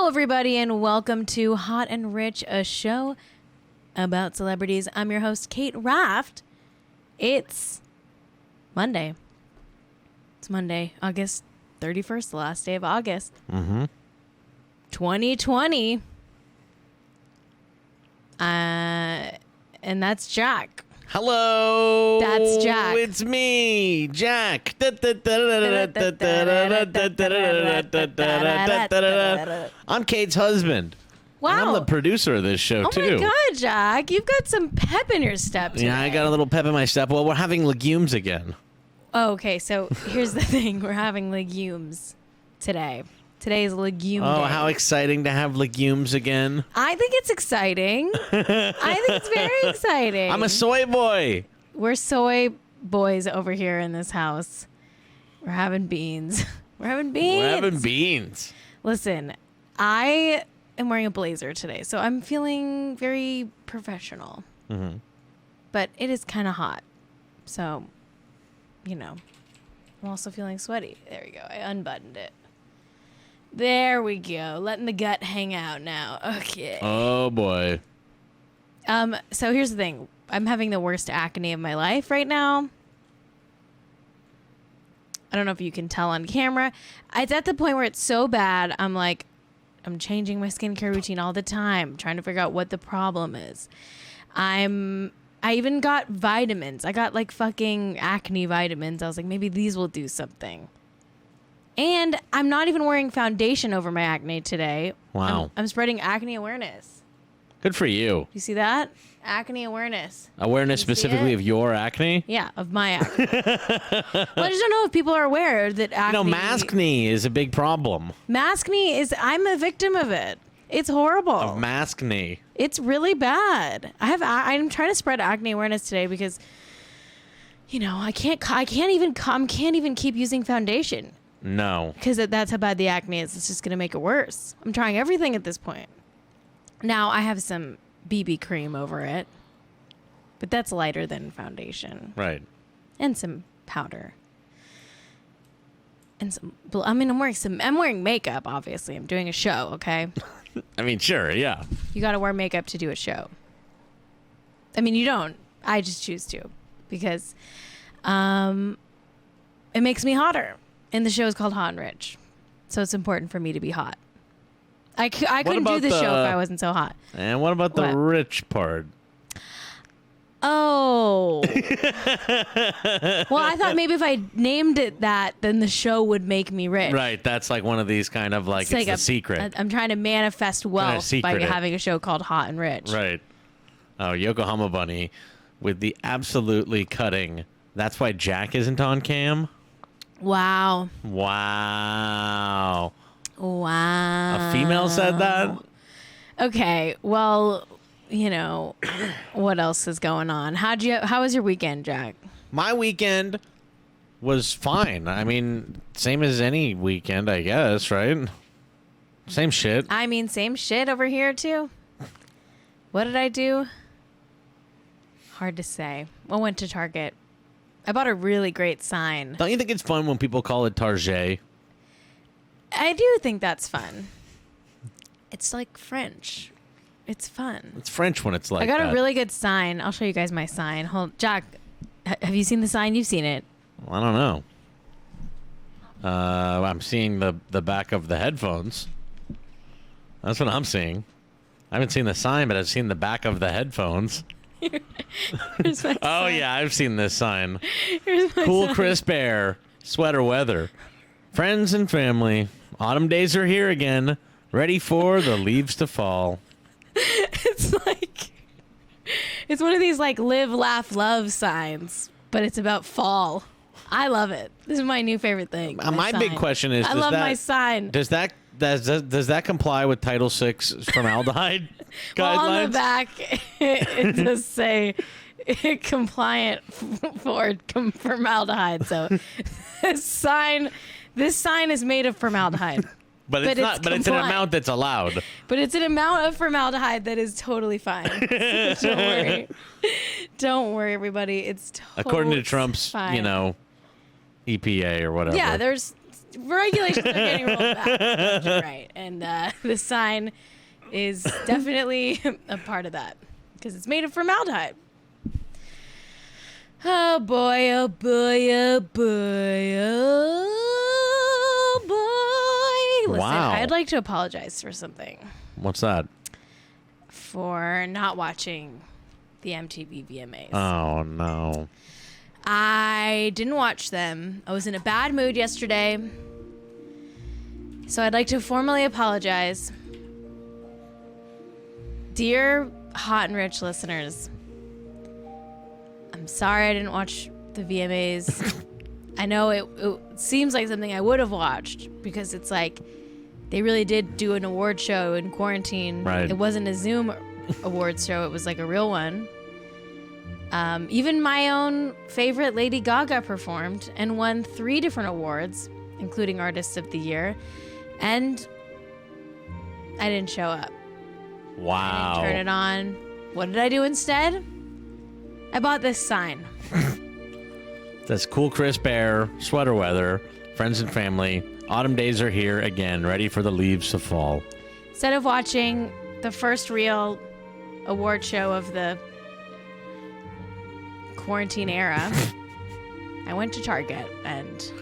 everybody, and welcome to Hot and Rich, a show about celebrities. I'm your host, Cait Raft. It's Monday. It's Monday, August 31st, the last day of August. 2020. And that's Jack. Hello. That's Jack. It's me, Jack. I'm Kate's husband. Wow. And I'm the producer of this show, too. Oh my God, Jack. You've got some pep in your step today. Yeah, I got a little pep in my step. Well, we're having legumes again. Oh, okay, so here's the thing. We're having legumes today. Today's legume day. Oh, how exciting to have legumes again. I think it's exciting. I think it's very exciting. I'm a soy boy. We're soy boys over here in this house. We're having beans. We're having beans. We're having beans. Listen, I am wearing a blazer today, so I'm feeling very professional. Mm-hmm. But it is kind of hot. So, I'm also feeling sweaty. There we go. I unbuttoned it. There we go. Letting the gut hang out now. Okay. Oh, boy. So here's the thing. I'm having the worst acne of my life right now. I don't know if you can tell on camera. It's at the point where it's so bad, I'm changing my skincare routine all the time, trying to figure out what the problem is. I even got vitamins. I got fucking acne vitamins. I was like, maybe these will do something. And I'm not even wearing foundation over my acne today. Wow. I'm spreading acne awareness. Good for you. You see that? Acne awareness. Awareness specifically of your acne? Yeah, of my acne. Well, I just don't know if people are aware that acne... maskne is a big problem. Maskne is... I'm a victim of it. It's horrible. Of maskne. It's really bad. I'm trying to spread acne awareness today because, I can't even keep using foundation. No. Because that's how bad the acne is. It's just going to make it worse. I'm trying everything at this point. Now, I have some BB cream over it. But that's lighter than foundation. Right. And some powder. And I'm wearing makeup, obviously. I'm doing a show, okay? Sure, yeah. You got to wear makeup to do a show. You don't. I just choose to. Because it makes me hotter. And the show is called Hot and Rich. So it's important for me to be hot. I couldn't do the show if I wasn't so hot. And what about the rich part? Oh. Well, I thought maybe if I named it that, then the show would make me rich. Right. That's one of these kind of it's the secret. I'm trying to manifest wealth by having a show called Hot and Rich. Right. Oh, Yokohama Bunny with the absolutely cutting. That's why Jack isn't on cam. Wow. Wow. Wow. A female said that? Okay. Well, what else is going on? How was your weekend, Jack? My weekend was fine. Same as any weekend, I guess, right? Same shit. Same shit over here, too. What did I do? Hard to say. I went to Target. I bought a really great sign. Don't you think it's fun when people call it Target? I do think that's fun. It's like French. It's fun. It's French when it's like that. I got that. a really good sign. I'll show you guys my sign. Jack, have you seen the sign? You've seen it. I don't know. I'm seeing the back of the headphones. That's what I'm seeing. I haven't seen the sign, but I've seen the back of the headphones. Here's my Oh, sign. yeah, I've seen this sign. Here's my Cool, sign. crisp air, sweater weather. Friends and family, autumn days are here again, ready for the leaves to fall. It's one of these live, laugh, love signs, but it's about fall. I love it. This is my new favorite thing. My big question is, I love my sign. Does that comply with Title VI formaldehyde guidelines? Well, on the back, it does say compliant for formaldehyde. So this sign is made of formaldehyde. But it's not. But it's an amount that's allowed. But it's an amount of formaldehyde that is totally fine. Don't worry. Don't worry, everybody. It's totally according to Trump's, fine. EPA or whatever. Yeah, there's regulations are getting rolled back. You're right. And the sign is definitely a part of that because it's made of formaldehyde. Oh boy, oh boy, oh boy, oh boy. Listen, Wow. I'd like to apologize for something. What's that? For not watching the MTV VMAs. Oh, no. I didn't watch them. I was in a bad mood yesterday. So I'd like to formally apologize. Dear Hot and Rich listeners, I'm sorry I didn't watch the VMAs. I know it seems like something I would have watched because it's like they really did do an award show in quarantine. Right. It wasn't a Zoom awards show. It was like a real one. Even my own favorite Lady Gaga performed and won 3 different awards, including Artist of the Year. And I didn't show up. Wow. I didn't turn it on. What did I do instead? I bought this sign. That's cool, crisp air, sweater weather, friends and family. Autumn days are here again, ready for the leaves to fall. Instead of watching the first real award show of the quarantine era, I went to Target and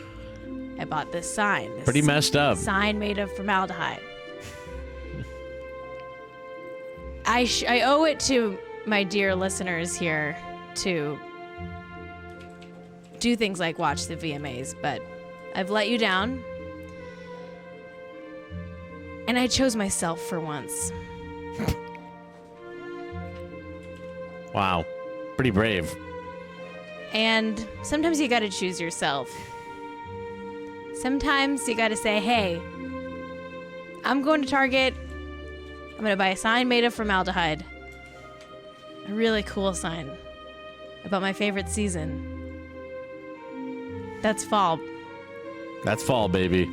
I bought this sign. This Pretty messed up. sign made of formaldehyde. I owe it to my dear listeners here to do things like watch the VMAs, but I've let you down. And I chose myself for once. Wow. Pretty brave. And sometimes you gotta choose yourself. Sometimes you gotta say, hey, I'm going to Target. I'm gonna buy a sign made of formaldehyde. A really cool sign about my favorite season. That's fall. That's fall, baby.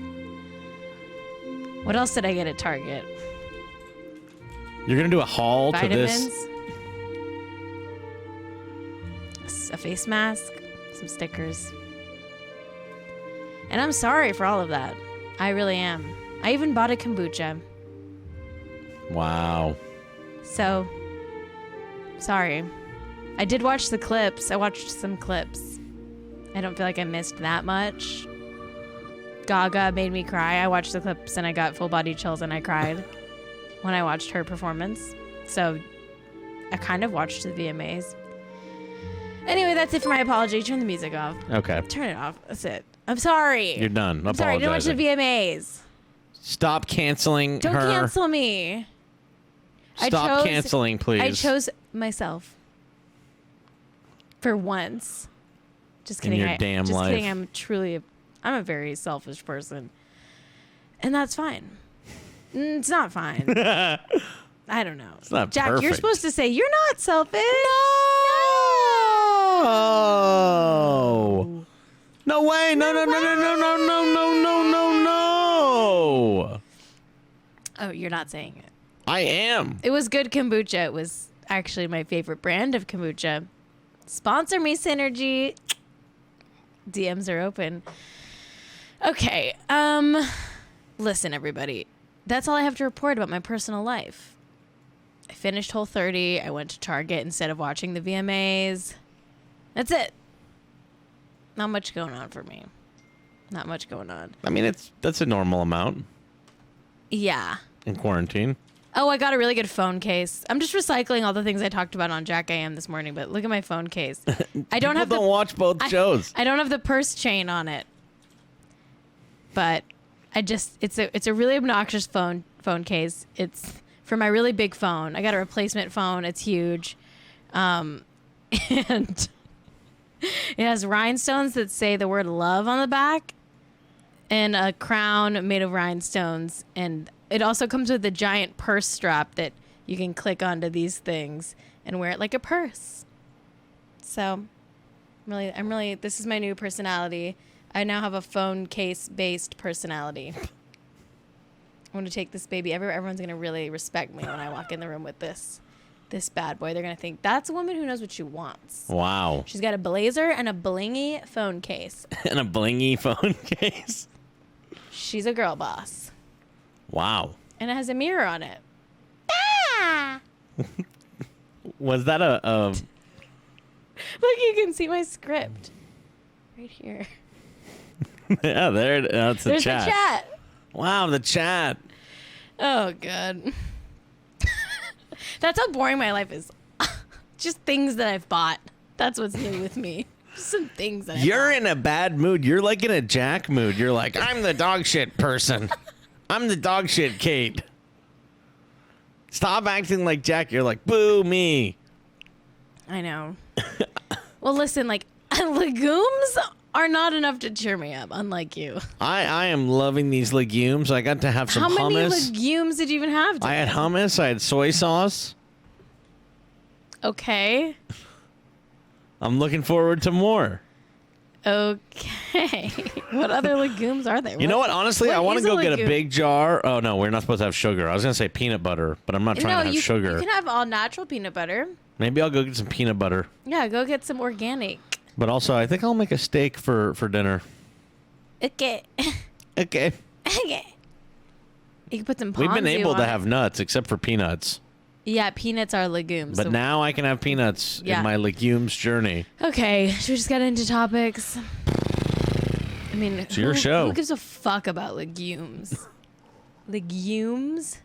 What else did I get at Target? You're going to do a haul Vitamins, to this? a face mask, some stickers. And I'm sorry for all of that. I really am. I even bought a kombucha. Wow. So, sorry. I did watch the clips. I watched some clips. I don't feel like I missed that much. Gaga made me cry. I watched the clips and I got full body chills and I cried when I watched her performance. So, I kind of watched the VMAs. Anyway, that's it for my apology. Turn the music off. Okay. Turn it off. That's it. I'm sorry. You're done. I'm sorry. I didn't watch the Apologizing. VMAs. Stop canceling Don't her. cancel me. Stop canceling, please. I chose myself. For once. Just kidding. your damn just life. kidding. I'm a very selfish person. And that's fine. It's not fine. I don't know. It's not Jack, you're perfect. supposed to say you're not selfish. No. No way. No, no, no, no, no, no, no, no, no, no, no. Oh, you're not saying it. I am. It was good kombucha. It was actually my favorite brand of kombucha. Sponsor me, Synergy. DMs are open. Okay. Listen, everybody. That's all I have to report about my personal life. I finished Whole30. I went to Target instead of watching the VMAs. That's it. Not much going on for me. Not much going on. I mean, that's a normal amount Yeah. in quarantine. Oh, I got a really good phone case. I'm just recycling all the things I talked about on Jack AM this morning, but look at my phone case. I don't have Don't watch both shows. I don't have the purse chain on it. But it's a really obnoxious phone case. It's for my really big phone. I got a replacement phone. It's huge. And it has rhinestones that say the word love on the back and a crown made of rhinestones. And it also comes with a giant purse strap that you can click onto these things and wear it like a purse. So I'm really, this is my new personality. I now have a phone case-based personality. I'm going to take this baby everywhere. Everyone's going to really respect me when I walk in the room with this bad boy. They're going to think, that's a woman who knows what she wants. Wow. She's got a blazer and a blingy phone case. And a blingy phone case. She's a girl boss. Wow. And it has a mirror on it. Was that a Look, you can see my script. Right here. yeah, that's the There's chat. the chat. Wow, the chat. Oh, God. That's how boring my life is. Just things that I've bought. That's what's new with me. Just some things that You're in a bad mood. You're like in a Jack mood. You're like, I'm the dog shit person. I'm the dog shit Cait. Stop acting like Jack. You're like, boo me. I know. Well, listen, like, legumes are not enough to cheer me up, unlike you. I am loving these legumes. I got to have some hummus. How many legumes did you even have today? I had hummus. I had soy sauce. Okay. I'm looking forward to more. Okay. What other legumes are there? You know what? Honestly, I want to go get a legume? big jar. Oh, no, we're not supposed to have sugar. I was going to say peanut butter, but I'm not trying to have sugar. You can have all natural peanut butter. Maybe I'll go get some peanut butter. Yeah, go get some organic. But also, I think I'll make a steak for dinner. Okay. Okay. Okay. You can put some We've been ponzu able on to it. have nuts, except for peanuts. Yeah, peanuts are legumes. But so- now I can have peanuts Yeah. in my legumes journey. Okay, should we just get into topics? I mean, It's your show. Who gives a fuck about legumes? Legumes?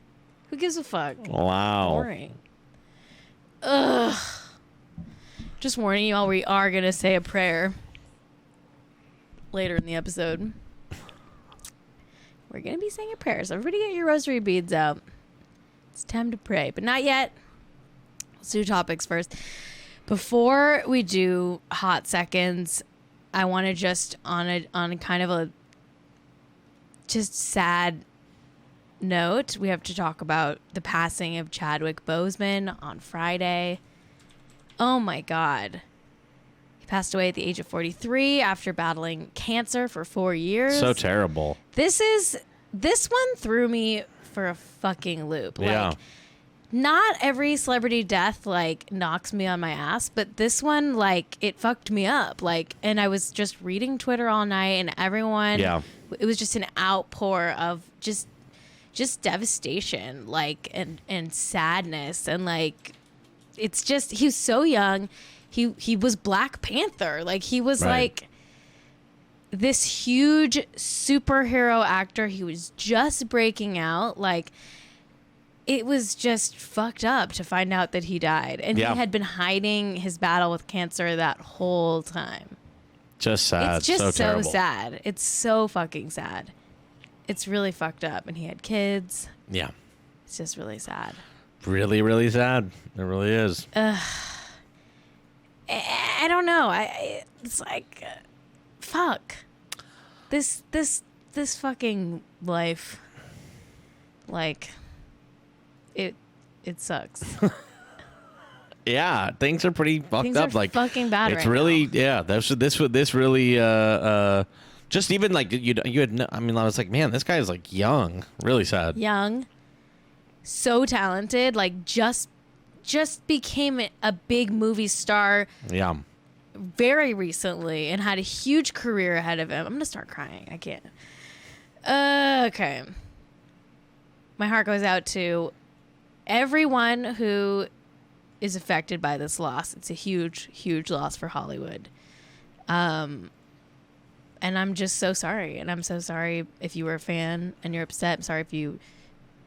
Who gives a fuck? Wow. Boring. Ugh. Just warning you all, we are going to say a prayer later in the episode. We're going to be saying a prayer. So everybody get your rosary beads out. It's time to pray, but not yet. Let's do topics first. Before we do hot seconds, I want to just on kind of a just sad note, we have to talk about the passing of Chadwick Boseman on Friday. Oh my God. He passed away at the age of 43 after battling cancer for 4 years. So terrible. This one threw me for a fucking loop. Yeah. Like, not every celebrity death like knocks me on my ass, but this one, like, it fucked me up. Like, and I was just reading Twitter all night, and everyone, Yeah. it was just an outpour of just devastation, like, and sadness, and like, it's just, he was so young. He was Black Panther. Like, he was Right. like this huge superhero actor. He was just breaking out. Like, it was just fucked up to find out that he died. And Yeah. he had been hiding his battle with cancer that whole time. Just sad. It's just so terrible. sad. It's so fucking sad. It's really fucked up. And he had kids. Yeah. It's just really sad. Really, really sad. It really is. I don't know. It's like, fuck. This fucking life. Like, it sucks. Yeah, things are pretty fucked Things up. are Like, fucking bad it's right really, now. yeah. This really, just even like you had. I mean, I was like, man, this guy is like young. Really sad. Young, so talented, like just became a big movie star Yeah. very recently and had a huge career ahead of him. I'm gonna start crying. I can't. Okay. My heart goes out to everyone who is affected by this loss. It's a huge, huge loss for Hollywood. And I'm just so sorry. And I'm so sorry if you were a fan and you're upset. I'm sorry if you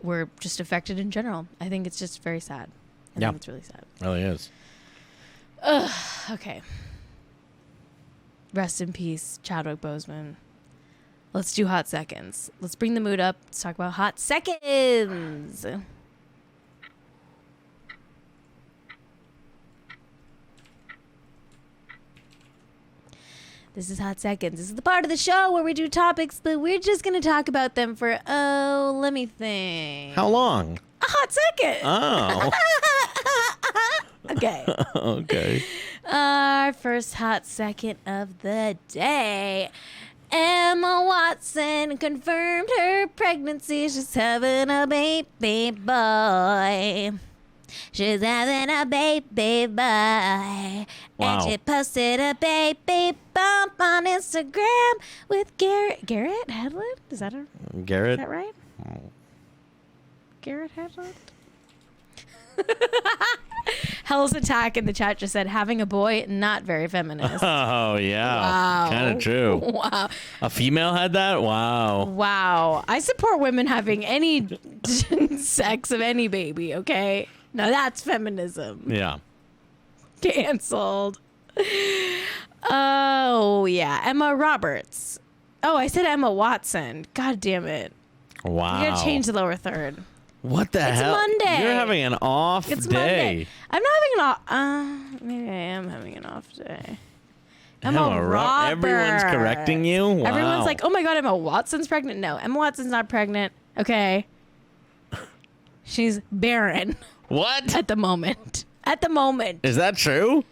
were just affected in general. I think it's just very sad. I Yeah. think it's really sad. Really is. Okay. Rest in peace, Chadwick Boseman. Let's do hot seconds. Let's bring the mood up. Let's talk about hot seconds. This is Hot Seconds. This is the part of the show where we do topics, but we're just going to talk about them for, let me think. How long? A hot second. Oh. Okay. Okay. Our first hot second of the day. Emma Watson confirmed her pregnancy. She's having a baby boy. She's having a baby boy. Wow. And she posted a baby bump on Instagram with Garrett Hedlund? Is that Garrett? Is that right? Garrett Hedlund? Hell's Attack in the chat just said, having a boy, not very feminist. Oh, yeah. Wow. Kind of true. Wow. A female had that? Wow. Wow. I support women having any sex of any baby, okay? Now that's feminism. Yeah. Canceled. Oh, yeah. Emma Roberts. Oh, I said Emma Watson. God damn it. Wow. You gotta change the lower third. What the It's hell? Monday. You're having an off It's day. Monday. I'm not having an off. Maybe I am having an off day. Emma Roberts. Everyone's correcting you? Wow. Everyone's like, oh my God, Emma Watson's pregnant. No, Emma Watson's not pregnant. Okay. She's barren What? at the moment. At the moment. Is that true?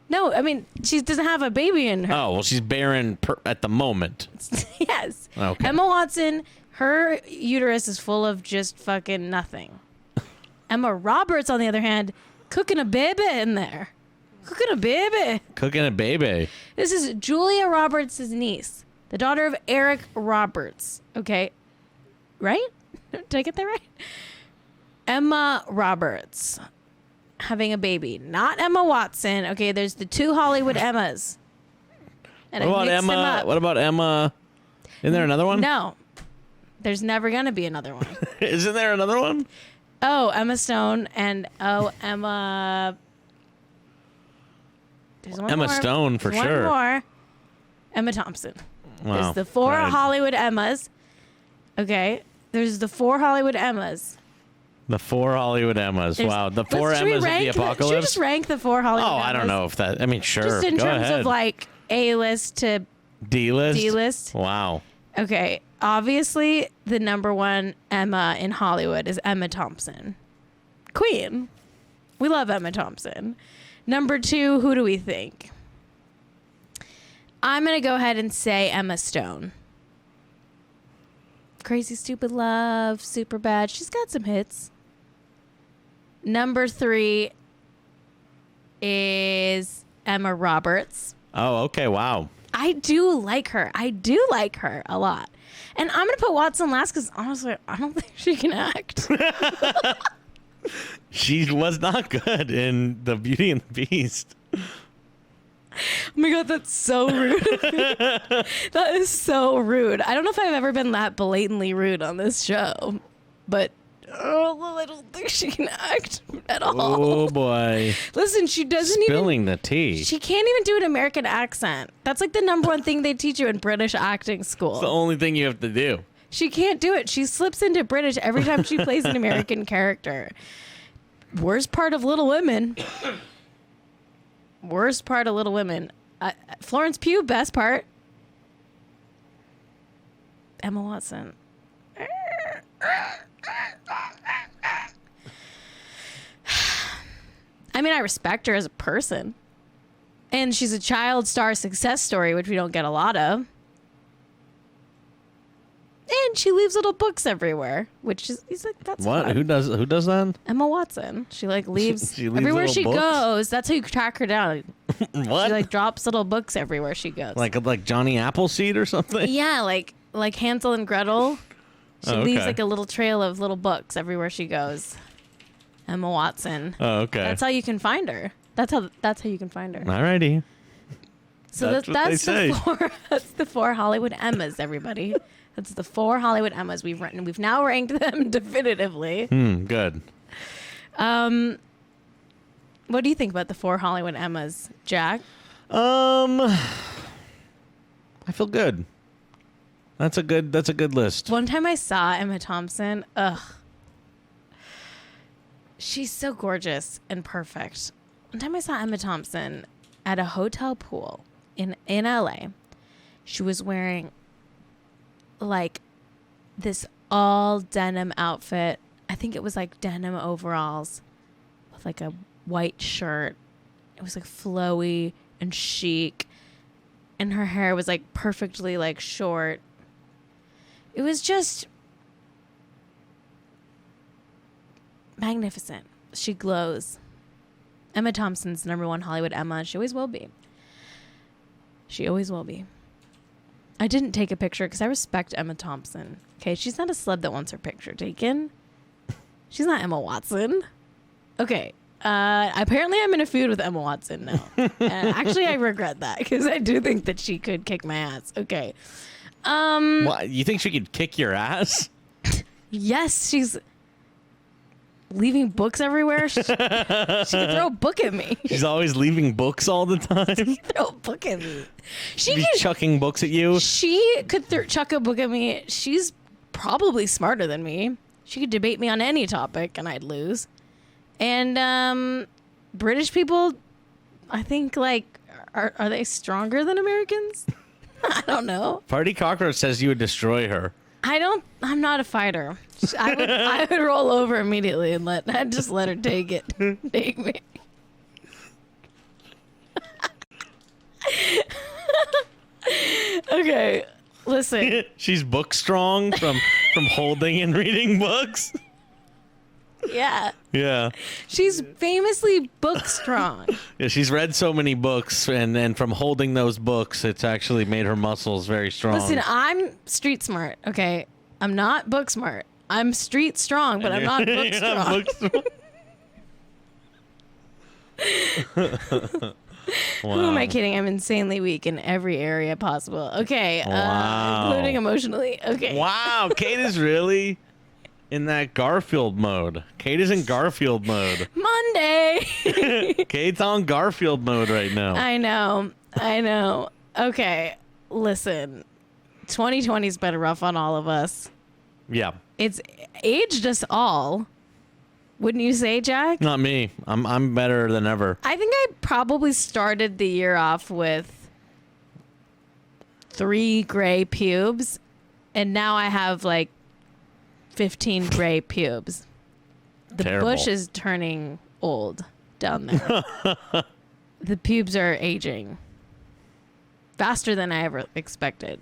No, I mean, she doesn't have a baby in her. Oh, well, she's barren at the moment. Yes. Okay. Emma Watson, her uterus is full of just fucking nothing. Emma Roberts, on the other hand, cooking a baby in there. Cooking a baby. Cooking a baby. This is Julia Roberts' niece, the daughter of Eric Roberts. Okay. Right? Did I get that right? Emma Roberts having a baby. Not Emma Watson. Okay, there's the two Hollywood Emmas. And What I about mixed them Emma? up. What about Emma? Isn't there another one? No. There's never going to be another one. Isn't there another one? Oh, Emma Stone and Emma. There's one Emma more. Stone, for There's sure. One more. Emma Thompson. Wow. There's the four Right. Hollywood Emmas. Okay. There's the four Hollywood Emmas. The four Hollywood Emmas. Wow. The four Should we Emmas of the rank Should we apocalypse. just rank the four Hollywood Oh, Emmas? I don't know if that. I mean, sure. Just in Go terms ahead. of like A-list to D-list. D-list. Wow. Okay. Obviously, the number one Emma in Hollywood is Emma Thompson. Queen. We love Emma Thompson. Number two, who do we think? I'm going to go ahead and say Emma Stone. Crazy Stupid Love, Super Bad. She's got some hits. Number three is Emma Roberts. Oh, okay. Wow. I do like her. I do like her a lot. And I'm going to put Watson last because honestly, I don't think she can act. She was not good in The Beauty and the Beast. Oh my God, that's so rude. That is so rude. I don't know if I've ever been that blatantly rude on this show, but I don't think she can act at all. Oh, boy. Listen, she doesn't Spilling the tea. She can't even do an American accent. That's like the number one thing they teach you in British acting school. It's the only thing you have to do. She can't do it. She slips into British every time she plays an American character. Worst part of Little Women. Worst part of Little Women. Florence Pugh, best part. Emma Watson. I mean, I respect her as a person. And she's a child star success story, which we don't get a lot of. And she leaves little books everywhere, which is he's like that's What? fun. Who does that? Emma Watson. She like leaves, She leaves everywhere little she books? goes. That's how you track her down. What? She like drops little books everywhere she goes. like Johnny Appleseed or something? yeah, like Hansel and Gretel. She Oh, leaves okay. like a little trail of little books everywhere she goes. Emma Watson. Oh, okay. That's how you can find her. That's how you can find her. Alrighty. So That's what they say. That's the four Hollywood Emmas, everybody. That's the four Hollywood Emmas we've written. We've now ranked them definitively. Good. What do you think about the four Hollywood Emmas, Jack? I feel good. That's a good list. One time I saw Emma Thompson. Ugh. She's so gorgeous and perfect. One time I saw Emma Thompson at a hotel pool in LA. She was wearing like this all denim outfit. I think it was like denim overalls with like a white shirt. It was like flowy and chic. And her hair was like perfectly like short. It was just magnificent. She glows. Emma Thompson's #1 Hollywood Emma. She always will be. She always will be. I didn't take a picture because I respect Emma Thompson. Okay, she's not a celeb that wants her picture taken. She's not Emma Watson. Okay. Apparently I'm in a feud with Emma Watson now. And actually, I regret that because I do think that she could kick my ass. Okay. What, you think she could kick your ass? Yes, she's leaving books everywhere. She could throw a book at me. She's always leaving books all the time. Throw a book at me. Be chucking books at you. She could chuck a book at me. She's probably smarter than me. She could debate me on any topic and I'd lose. And British people, I think, like, are they stronger than Americans? I don't know. Party Cockroach says you would destroy her. I'm not a fighter. I would roll over immediately and I'd just let her take it. Take me. Okay, listen. She's book strong from holding and reading books. Yeah. Yeah. She's famously book strong. Yeah, she's read so many books, and from holding those books, it's actually made her muscles very strong. Listen, I'm street smart, okay? I'm not book smart. I'm street strong, but I'm not book strong. Wow. Who am I kidding? I'm insanely weak in every area possible. Okay. Wow. Including emotionally. Okay. Wow. Cait is really in that Garfield mode. Cait is in Garfield mode. Monday. Cait's on Garfield mode right now. I know. Okay. Listen. 2020's been rough on all of us. Yeah. It's aged us all. Wouldn't you say, Jack? Not me. I'm better than ever. I think I probably started the year off with 3 gray pubes, and now I have like 15 gray pubes. The Terrible. bush is turning old down there. The pubes are aging faster than I ever expected.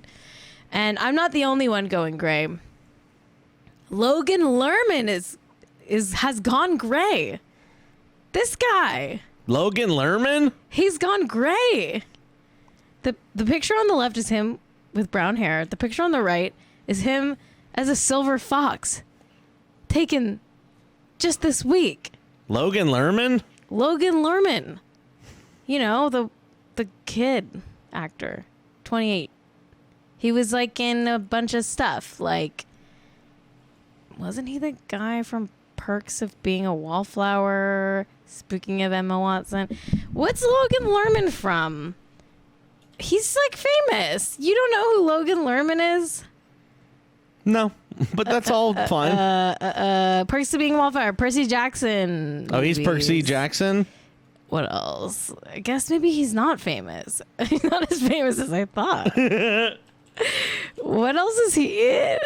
And I'm not the only one going gray. Logan Lerman has gone gray. This guy. Logan Lerman? He's gone gray. The picture on the left is him with brown hair. The picture on the right is him as a silver fox. Taken just this week. Logan Lerman? Logan Lerman. You know, the kid actor. 28. He was like in a bunch of stuff. Like, wasn't he the guy from Perks of Being a Wallflower? Speaking of Emma Watson. What's Logan Lerman from? He's like famous. You don't know who Logan Lerman is? No, but that's all fine. Perks of Being a Wallflower. Percy Jackson. Oh, he's Percy Jackson? What else? I guess maybe he's not famous. He's not as famous as I thought. What else is he in?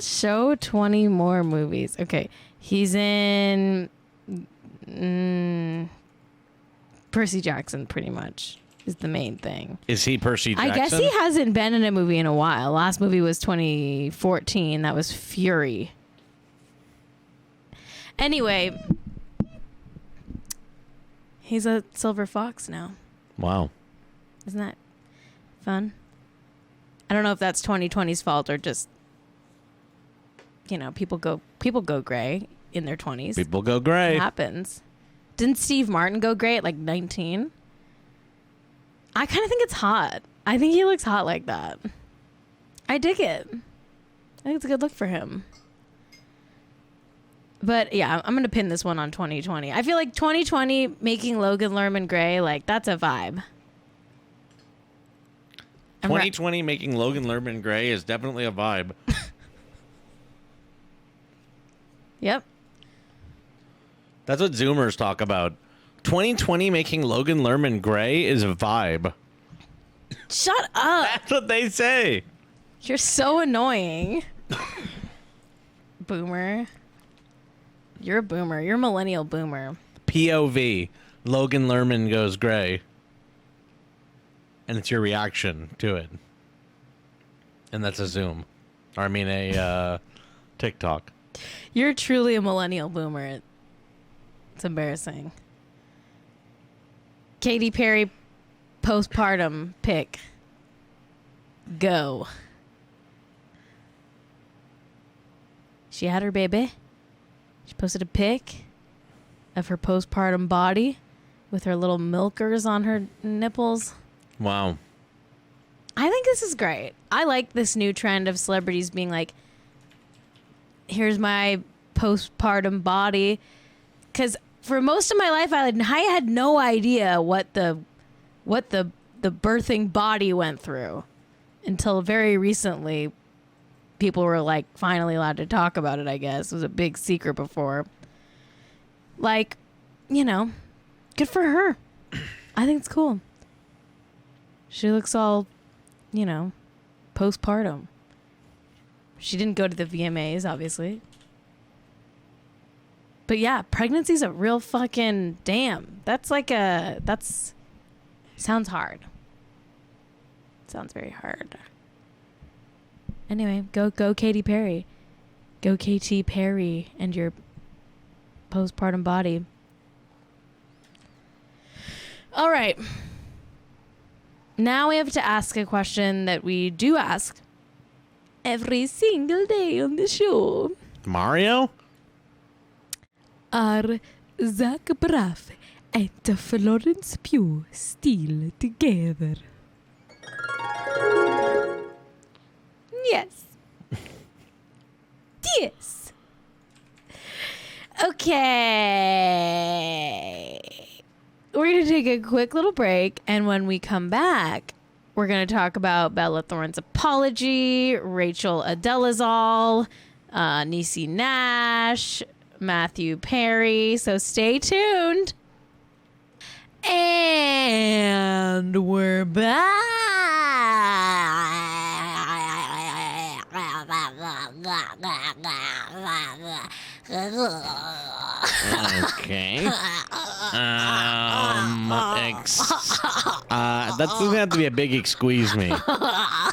Show 20 more movies. Okay. He's in Percy Jackson, pretty much, is the main thing. Is he Percy Jackson? I guess he hasn't been in a movie in a while. Last movie was 2014. That was Fury. Anyway, he's a silver fox now. Wow. Isn't that fun? I don't know if that's 2020's fault or just, you know, people go gray in their 20s. People go gray. It happens. Didn't Steve Martin go gray at like 19? I kind of think it's hot. I think he looks hot like that. I dig it. I think it's a good look for him. But yeah, I'm going to pin this one on 2020. I feel like 2020 making Logan Lerman gray, like, that's a vibe. 2020 making Logan Lerman gray is definitely a vibe. Yep. That's what Zoomers talk about. 2020 making Logan Lerman gray is a vibe. Shut up. That's what they say. You're so annoying. Boomer. You're a boomer. You're a millennial boomer. POV. Logan Lerman goes gray. And it's your reaction to it. And that's a Zoom. Or I mean a TikTok. You're truly a millennial boomer. It's embarrassing. Katy Perry postpartum pic. Go. She had her baby. She posted a pic of her postpartum body with her little milkers on her nipples. Wow. I think this is great. I like this new trend of celebrities being like, here's my postpartum body. Because for most of my life, I had no idea what the birthing body went through until very recently. People were like finally allowed to talk about it, I guess. It was a big secret before. Like, you know, good for her. I think it's cool. She looks all, you know, postpartum. She didn't go to the VMAs, obviously. But yeah, pregnancy's a real fucking damn. Sounds hard. Sounds very hard. Anyway, go Katy Perry. Go Katy Perry and your postpartum body. All right. Now we have to ask a question that we do ask every single day on the show. Mario? Are Zach Braff and Florence Pugh still together? Yes. Yes. Okay. We're going to take a quick little break, and when we come back, we're going to talk about Bella Thorne's apology, Rachel Adele-zal, Niecy Nash, Matthew Perry. So stay tuned. And we're back. Okay. That's gonna have to be a big excuse me. Are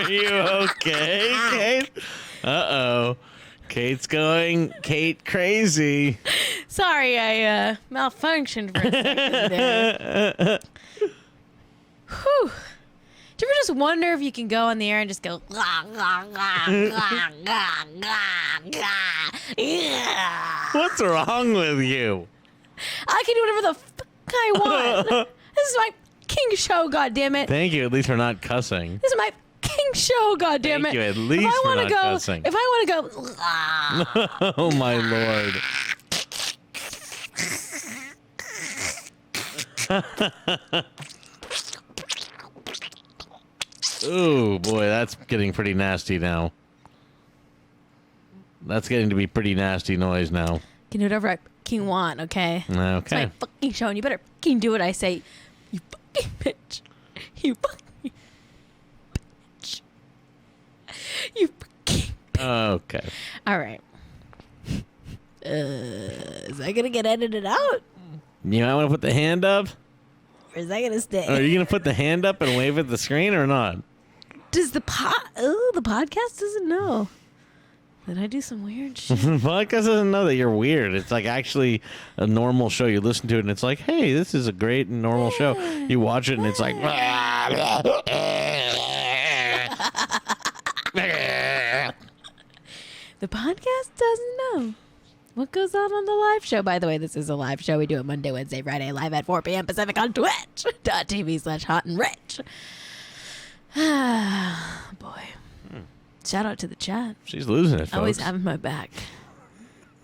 you okay, Cait? Uh-oh. Cait's going Cait crazy. Sorry, I malfunctioned for a second there. Whew. Do you ever just wonder if you can go on the air and just go What's wrong with you? I can do whatever the fuck I want. This is my king show, goddammit. Thank you. At least we're not cussing. This is my king show, goddammit. Thank you. At least we're not cussing. If I want to go, Oh my lord. Ooh, boy, that's getting pretty nasty now. That's getting to be pretty nasty noise now. can do whatever I fucking want, okay? It's Okay. my fucking show, and you better fucking do what I say. You fucking bitch. You fucking bitch. You fucking bitch. Okay. All right. Is that gonna get edited out, You might want to put the hand up? or is that gonna stay? Are you going to put the hand up and wave at the screen or not? Does the the podcast doesn't know. Did I do some weird shit? The podcast doesn't know that you're weird. It's like actually a normal show. You listen to it and it's like, hey, this is a great normal show. You watch it and it's like... The podcast doesn't know what goes on the live show. By the way, this is a live show. We do it Monday, Wednesday, Friday, live at 4 p.m. Pacific on Twitch.tv/hot and rich. Boy. Shout out to the chat. She's losing it, folks. Always having my back.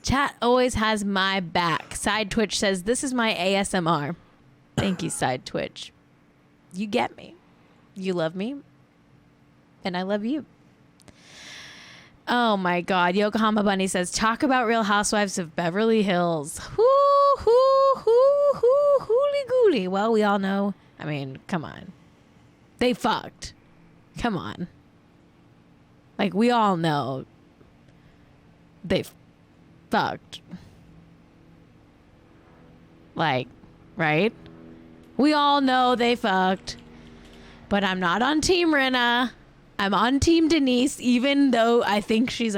Chat always has my back. Side Twitch says, this is my ASMR. Thank you, Side Twitch. You get me. You love me. And I love you. Oh my God. Yokohama Bunny says, talk about Real Housewives of Beverly Hills. Hooly gooly. Well, we all know. I mean, come on. They fucked. Come on. Like, we all know they fucked. Like, right? We all know they fucked. But I'm not on Team Rinna. I'm on Team Denise, even though I think she's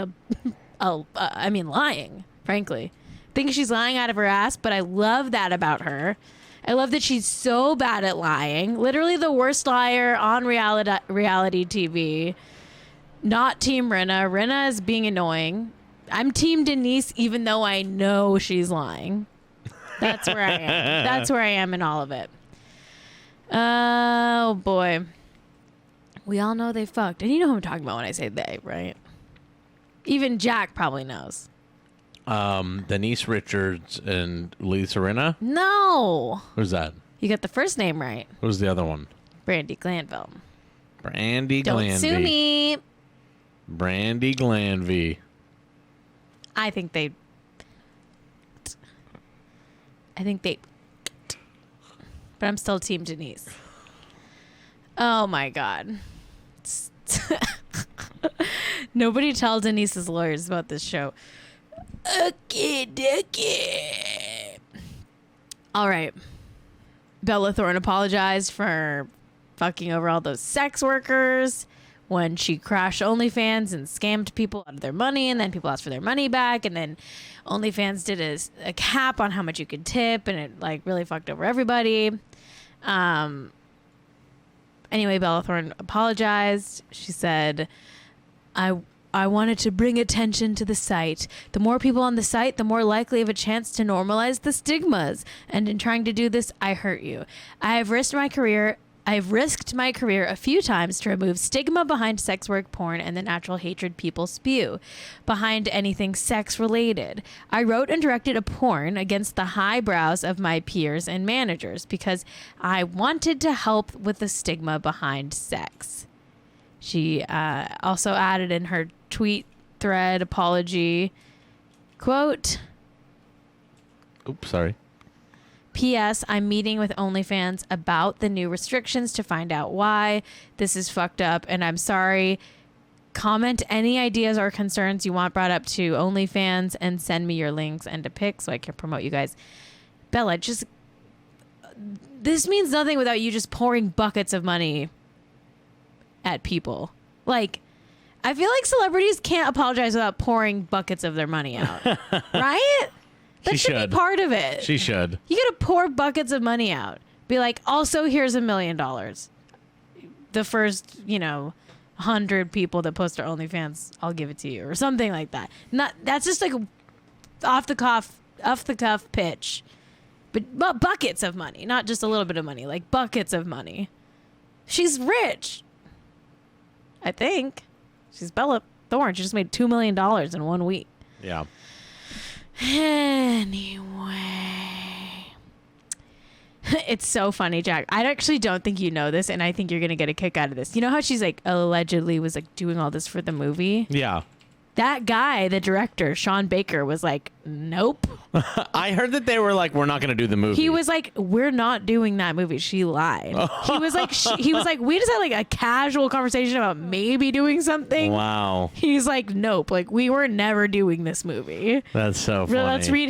lying, frankly. think she's lying out of her ass, but I love that about her. I love that she's so bad at lying. Literally the worst liar on reality TV. Not Team Rinna. Rinna is being annoying. I'm Team Denise, even though I know she's lying. That's where I am. That's where I am in all of it. Oh, boy. We all know they fucked. And you know who I'm talking about when I say they, right? Even Jack probably knows. Denise Richards and Lisa Rinna? No. Who's that? You got the first name right. Who's the other one? Brandy Glanville. Brandy Don't Glanville. sue me. Brandy Glanville. I think they. But I'm still Team Denise. Oh my God. Nobody tell Denise's lawyers about this show. Okay. All right. Bella Thorne apologized for fucking over all those sex workers when she crashed OnlyFans and scammed people out of their money, and then people asked for their money back, and then OnlyFans did a cap on how much you could tip, and it like really fucked over everybody. Anyway, Bella Thorne apologized. She said, I wanted to bring attention to the site. The more people on the site, the more likely of a chance to normalize the stigmas. And in trying to do this, I hurt you. I've risked my career a few times to remove stigma behind sex work, porn, and the natural hatred people spew behind anything sex related. I wrote and directed a porn against the highbrows of my peers and managers because I wanted to help with the stigma behind sex. She also added in her tweet thread apology, quote, Oops, sorry. P.S. I'm meeting with OnlyFans about the new restrictions to find out why. This is fucked up, and I'm sorry. Comment any ideas or concerns you want brought up to OnlyFans and send me your links and a pic so I can promote you guys. Bella, this means nothing without you just pouring buckets of money at people. Like, I feel like celebrities can't apologize without pouring buckets of their money out. Right? That should be part of it. She should. You gotta pour buckets of money out. Be like, also, here's $1 million. The first, 100 people that post their OnlyFans, I'll give it to you, or something like that. That's just like off the cuff pitch. But buckets of money, not just a little bit of money, like buckets of money. She's rich. I think. She's Bella Thorne. She just made $2 million in 1 week. Yeah. Anyway. It's so funny, Jack. I actually don't think you know this, and I think you're going to get a kick out of this. You know how she's like allegedly was like doing all this for the movie? Yeah. That guy, the director, Sean Baker, was like, nope. I heard that they were like, we're not going to do the movie. He was like, we're not doing that movie. She lied. He was like, we just had like a casual conversation about maybe doing something. Wow. He's like, nope. Like, we were never doing this movie. That's so funny. Let's read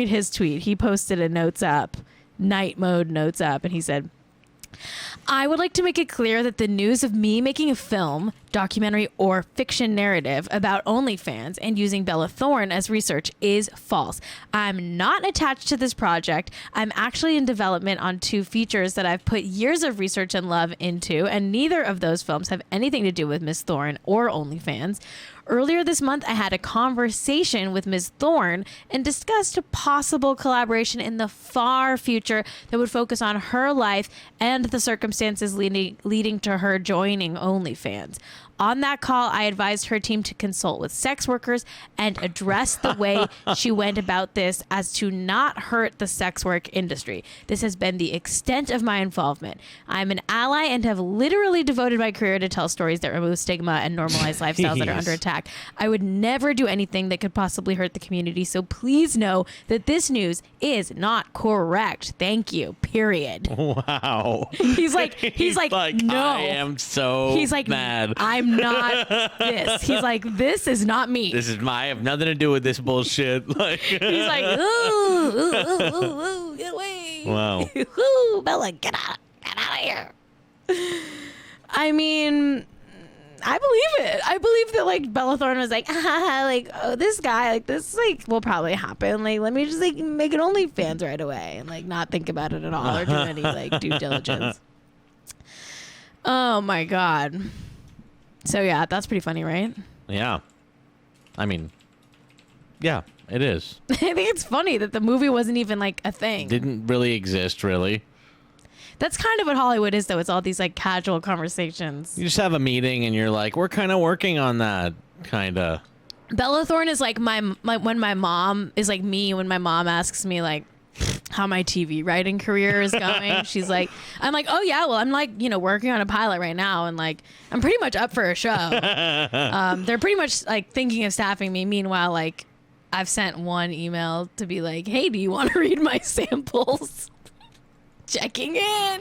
his tweet. He posted a night mode notes up, and he said, I would like to make it clear that the news of me making a film, documentary, or fiction narrative about OnlyFans and using Bella Thorne as research is false. I'm not attached to this project. I'm actually in development on 2 features that I've put years of research and love into, and neither of those films have anything to do with Miss Thorne or OnlyFans. Earlier this month, I had a conversation with Ms. Thorne and discussed a possible collaboration in the far future that would focus on her life and the circumstances leading to her joining OnlyFans. On that call, I advised her team to consult with sex workers and address the way she went about this as to not hurt the sex work industry. This has been the extent of my involvement. I'm an ally and have literally devoted my career to tell stories that remove stigma and normalize lifestyles that are under attack. I would never do anything that could possibly hurt the community, so please know that this news is not correct. Thank you. Period. Wow. He's like, no. I am so He's like, mad. I'm not this. He's like, this is not me. I have nothing to do with this bullshit. Like, he's like, ooh, get away. Wow. Ooh, Bella, get out of here. I mean, I believe it. I believe that like Bella Thorne was like, like, oh, this guy, like this like will probably happen. Like, let me just like make an OnlyFans right away and like not think about it at all or do any like due diligence. Oh my God. So yeah, that's pretty funny, right? Yeah. I mean, yeah, it is. I think it's funny that the movie wasn't even like a thing. Didn't really exist, really. That's kind of what Hollywood is, though. It's all these like casual conversations. You just have a meeting and you're like, we're kind of working on that, kind of. Bella Thorne is like my when my mom is like me when my mom asks me like how my TV writing career is going. She's like, I'm like, oh yeah, well I'm like working on a pilot right now and like I'm pretty much up for a show. They're pretty much like thinking of staffing me. Meanwhile, like I've sent one email to be like, hey, do you want to read my samples? Checking in.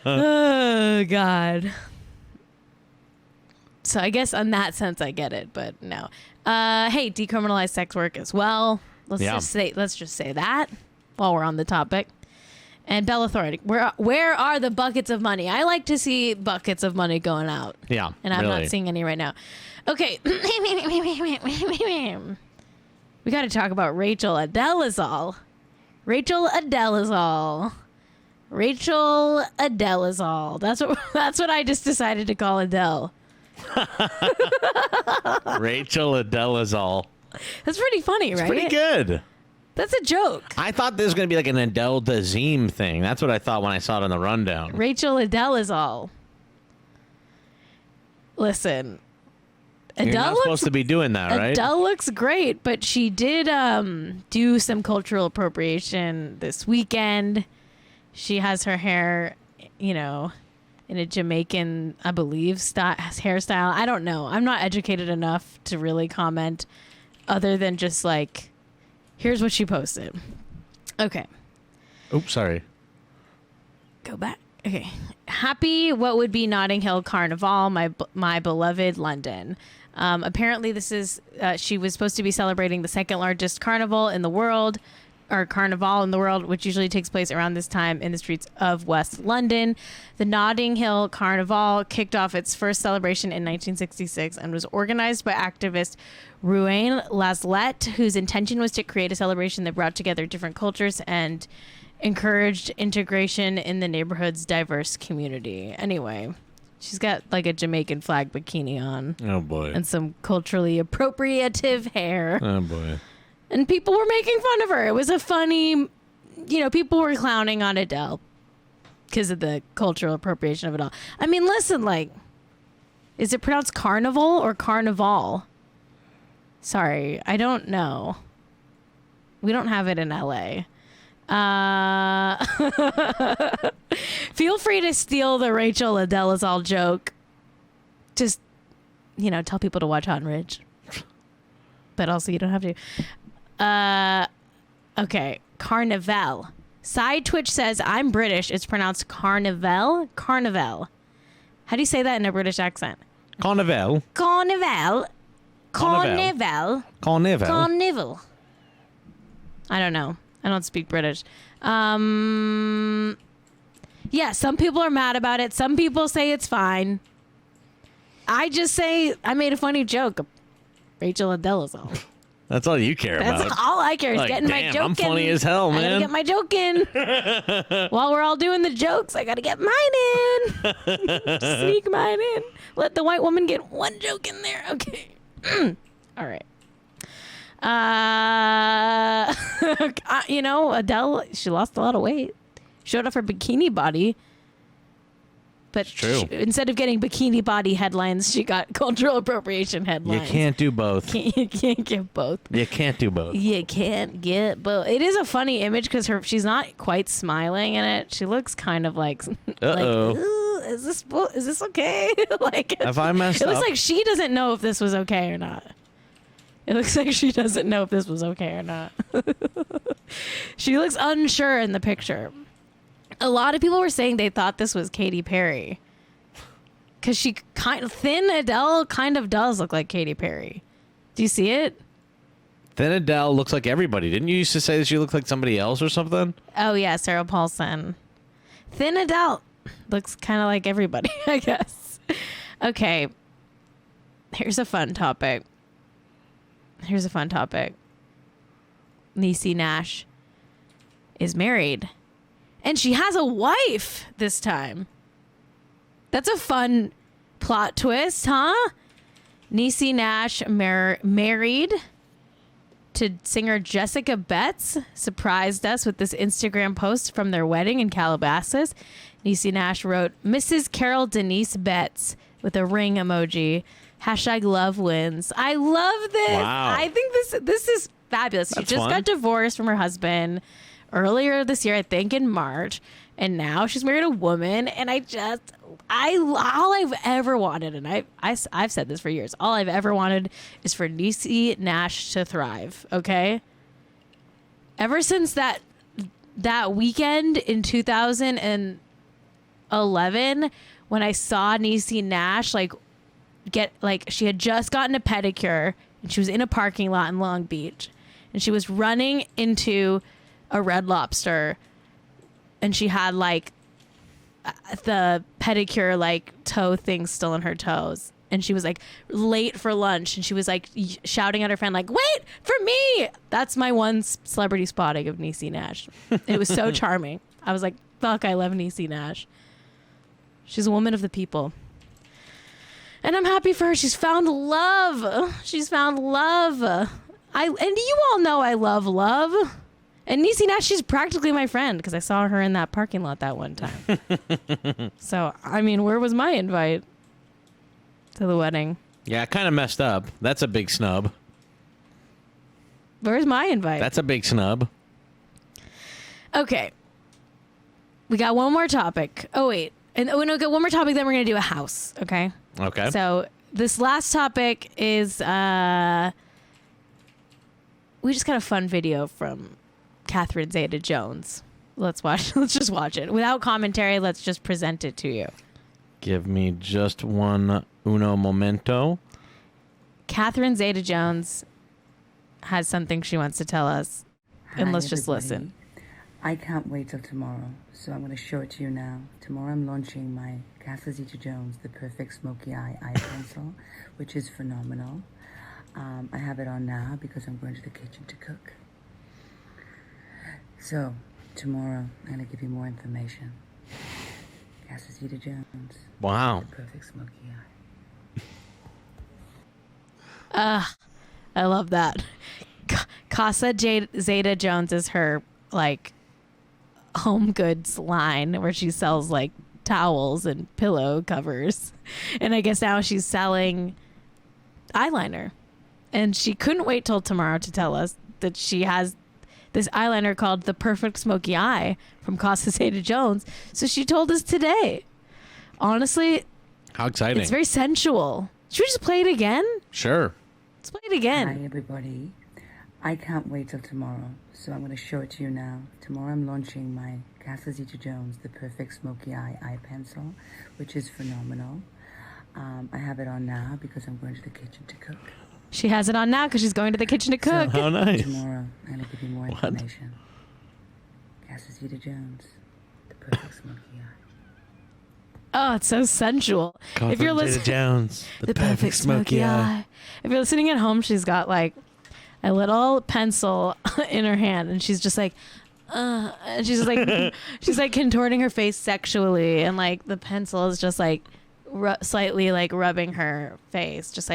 Oh God. So I guess in that sense I get it, but no. Hey, decriminalize sex work as well. Let's just say that while we're on the topic. And Bella Thorne, where are the buckets of money? I like to see buckets of money going out. Yeah. And I'm not seeing any right now. Okay. We got to talk about Rachel Adele-zal. Rachel Adele-zal. That's what I just decided to call Adele. Rachel Adele-zal. That's pretty funny, right? It's pretty good. That's a joke. I thought this was going to be like an Adele-dazeem thing. That's what I thought when I saw it on the rundown. Rachel Adele-zal. Listen. You're not supposed to be doing that, right? Adele looks great, but she did do some cultural appropriation this weekend. She has her hair, in a Jamaican, I believe, hairstyle. I don't know. I'm not educated enough to really comment other than just like, here's what she posted. Okay. Oops, sorry. Go back. Okay. Happy what would be Notting Hill Carnival, my beloved London. Apparently this is, she was supposed to be celebrating the second largest carnival in the world, or carnival in the world, which usually takes place around this time in the streets of West London. The Notting Hill Carnival kicked off its first celebration in 1966 and was organized by activist Ruane Laslett, whose intention was to create a celebration that brought together different cultures and encouraged integration in the neighborhood's diverse community. Anyway, she's got like a Jamaican flag bikini on. Oh boy. And some culturally appropriative hair. Oh boy. And people were making fun of her. It was a funny, people were clowning on Adele because of the cultural appropriation of it all. I mean, listen, like, is it pronounced carnival or carnival? Sorry, I don't know. We don't have it in LA. Feel free to steal the Rachel Adele-zal joke. Just, tell people to watch Hot and Rich. But also you don't have to. Okay. Carnival. Side Twitch says, I'm British. It's pronounced carnival. Carnival. How do you say that in a British accent? Carnival. Carnival. Carnival. Carnival. Carnival. I don't know. I don't speak British. Yeah, some people are mad about it. Some people say it's fine. I just say I made a funny joke. Rachel Adele-zal. That's all you care about. That's all I care is getting my joke in. I'm funny as hell, man. I gotta get my joke in. While we're all doing the jokes, I gotta get mine in. Sneak mine in. Let the white woman get one joke in there. Okay. All right. Adele, she lost a lot of weight. Showed off her bikini body. But instead of getting bikini body headlines, she got cultural appropriation headlines. You can't do both. You can't get both. You can't do both. You can't get both. It is a funny image because she's not quite smiling in it. She looks kind of like, is this okay? Like, have I messed up? It looks like she doesn't know if this was okay or not. It looks like she doesn't know if this was okay or not. She looks unsure in the picture. A lot of people were saying they thought this was Katy Perry. Because thin Adele kind of does look like Katy Perry. Do you see it? Thin Adele looks like everybody. Didn't you used to say that she looked like somebody else or something? Oh, yeah, Sarah Paulson. Thin Adele looks kind of like everybody, I guess. Okay. Here's a fun topic. Niecy Nash is married. And she has a wife this time. That's a fun plot twist, huh? Niecy Nash married to singer Jessica Betts surprised us with this Instagram post from their wedding in Calabasas. Niecy Nash wrote, Mrs. Carol Denise Betts with a ring emoji. # love wins. I love this. Wow. I think this is fabulous. That's she just fun. got divorced from her husband earlier this year, I think in March. And now she's married a woman. And all I've ever wanted, and I've said this for years, all I've ever wanted is for Niecy Nash to thrive. Okay. Ever since that weekend in 2011, when I saw Niecy Nash, she had just gotten a pedicure and she was in a parking lot in Long Beach and she was running into a Red Lobster and she had the pedicure toe thing still in her toes and she was late for lunch and she was shouting at her friend wait for me. That's my one celebrity spotting of Niecy Nash. It was so charming. I was like, fuck, I love Niecy Nash. She's a woman of the people. And I'm happy for her. She's found love. And you all know I love love. And Niecy Nash, she's practically my friend because I saw her in that parking lot that one time. So, where was my invite to the wedding? Yeah, kind of messed up. That's a big snub. Where's my invite? That's a big snub. Okay. We got one more topic. Oh, wait. And we got one more topic, then we're going to do a house. Okay? Okay. So this last topic is we just got a fun video from Catherine Zeta-Jones. Let's just watch it. Without commentary, let's just present it to you. Give me just uno momento. Catherine Zeta-Jones has something she wants to tell us. And Hi, let's just everybody. listen. I can't wait till tomorrow, so I'm going to show it to you now. Tomorrow I'm launching my Catherine Zeta-Jones, the Perfect Smoky Eye Pencil, which is phenomenal. I have it on now because I'm going to the kitchen to cook. So, tomorrow I'm going to give you more information. Catherine Zeta-Jones. Wow. The Perfect Smoky I love that. Casa Zeta-Jones is her, home goods line where she sells towels and pillow covers. And I guess now she's selling eyeliner. And she couldn't wait till tomorrow to tell us that she has this eyeliner called the Perfect Smoky Eye from Casa Zeta-Jones. So she told us today. Honestly, How exciting. it's very sensual. Should we just play it again? Sure. Let's play it again. Hi, everybody. I can't wait till tomorrow, so I'm going to show it to you now. Tomorrow I'm launching my Catherine Zeta-Jones, the Perfect Smoky Eye Pencil, which is phenomenal. I have it on now because I'm going to the kitchen to cook. She has it on now because she's going to the kitchen to cook. How nice. Tomorrow I'm going to give you more information. Catherine Zeta-Jones, the Perfect Smoky Eye. Oh, it's so sensual. If you're listening, Jones, the perfect smoky eye. If you're listening at home, she's got a little pencil in her hand, and she's just and she's she's contorting her face sexually, and the pencil is just slightly rubbing her face, just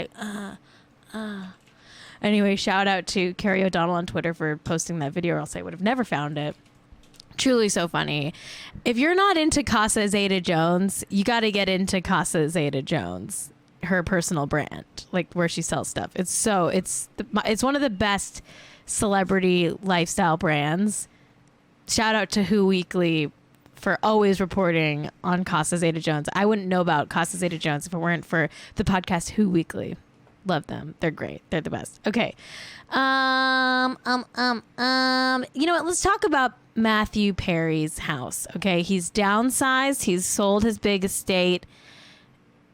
Anyway, shout out to Carrie O'Donnell on Twitter for posting that video, or else I would have never found it. Truly so funny. If you're not into Casa Zeta-Jones, you got to get into Casa Zeta-Jones, her personal brand, where she sells stuff. It's one of the best celebrity lifestyle brands. Shout out to Who Weekly for always reporting on Casa Zeta-Jones. I wouldn't know about Casa Zeta-Jones if it weren't for the podcast Who Weekly. Love them. They're great. They're the best. Okay. You know what? Let's talk about Matthew Perry's house. Okay. He's downsized. He's sold his big estate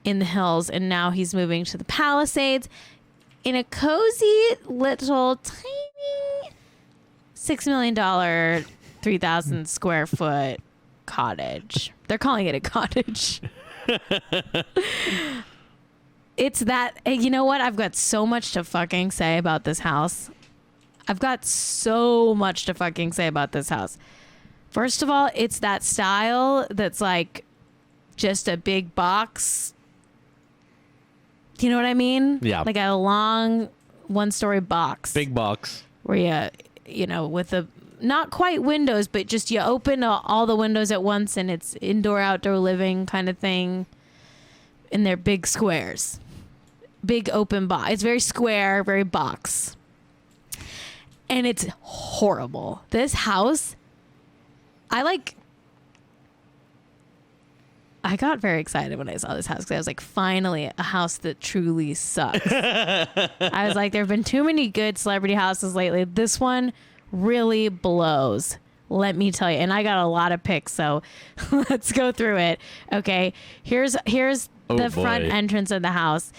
in the hills, and now he's moving to the Palisades in a cozy little tiny $6 million, 3,000 square foot cottage. They're calling it a cottage. It's that, you know what? I've got so much to fucking say about this house. I've got so much to fucking say about this house. First of all, it's that style that's like just a big box. Do you know what I mean? Yeah. Like a long 1-story box. Big box. Where you know, with the not quite windows, but just you open all the windows at once and it's indoor, outdoor living kind of thing. And they're big squares. Big open box. It's very square, very box. And it's horrible. This house, I got very excited when I saw this house because I was like, finally, a house that truly sucks. I was like, there have been too many good celebrity houses lately. This one really blows. Let me tell you. And I got a lot of picks, so let's go through it. Okay, here's the front entrance of the house.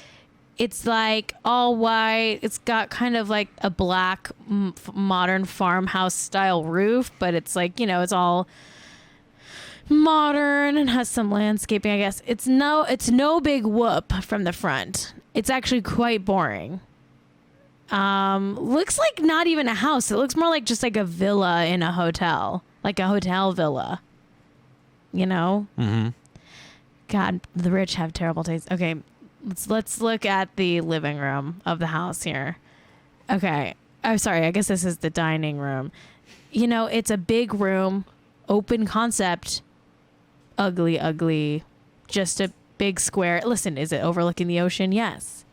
It's like all white. It's got kind of like a black modern farmhouse style roof, but it's like, you know, it's all modern and has some landscaping, I guess. It's no big whoop from the front. It's actually quite boring. Looks like not even a house. It looks more like just like a villa in a hotel, like a hotel villa, you know? Mm-hmm. God, the rich have terrible taste. Okay. Let's look at the living room of the house here. Okay. Oh, sorry. I guess this is the dining room. You know, it's a big room, open concept, ugly, just a big square. Listen, is it overlooking the ocean? Yes.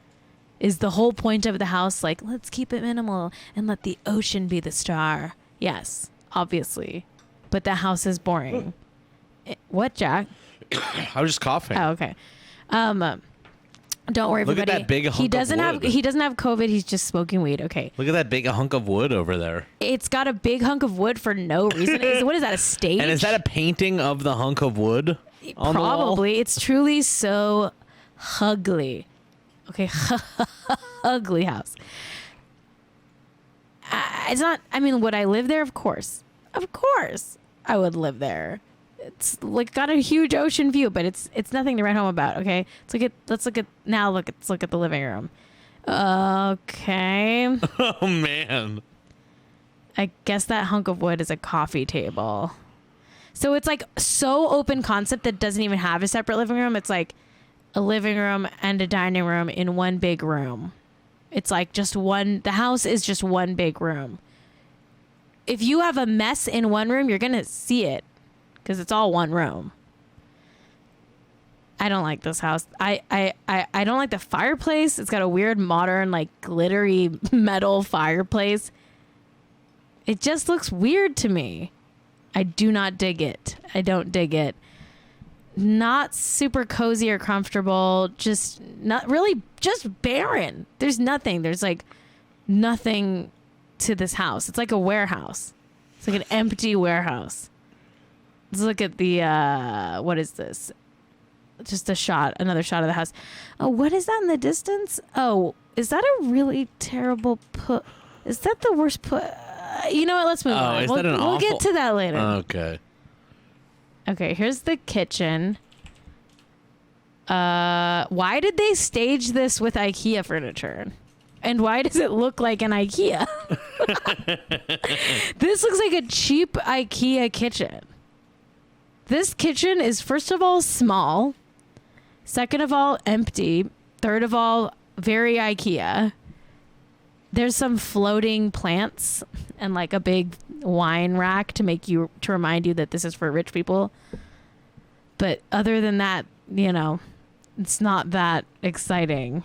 Is the whole point of the house like, let's keep it minimal and let the ocean be the star? Yes, obviously. But the house is boring. What, Jack? I was just coughing. Oh, okay. Don't worry, Look everybody. at that big hunk he doesn't of have wood. he doesn't have COVID. He's just smoking weed. Okay. Look at that big hunk of wood over there. It's got a big hunk of wood for no reason. What is that? A stage? And is that a painting of the hunk of wood on the wall? Probably. It's truly so ugly. Okay, ugly house. It's not. I mean, would I live there? Of course, I would live there. It's like got a huge ocean view, but it's nothing to write home about. Okay, let's look at the living room. Okay. Oh man. I guess that hunk of wood is a coffee table. So it's like so open concept that doesn't even have a separate living room. It's like a living room and a dining room in one big room. It's like just one. The house is just one big room. If you have a mess in one room, you're gonna see it. Because it's all one room. I don't like this house. I don't like the fireplace. It's got a weird modern, like glittery metal fireplace. It just looks weird to me. I do not dig it. I don't dig it. Not super cozy or comfortable. Just not really, just barren. There's nothing. There's like nothing to this house. It's like a warehouse. It's like an empty warehouse. Let's look at the, what is this? Just another shot of the house. Oh, what is that in the distance? Oh, is that a really terrible is that the worst you know what? Let's move on. We'll get to that later. Okay. Okay, here's the kitchen. Why did they stage this with IKEA furniture? And why does it look like an IKEA? This looks like a cheap IKEA kitchen. This kitchen is, first of all, small. Second of all, empty. Third of all, very IKEA. There's some floating plants and like a big wine rack to remind you that this is for rich people. But other than that, you know, it's not that exciting.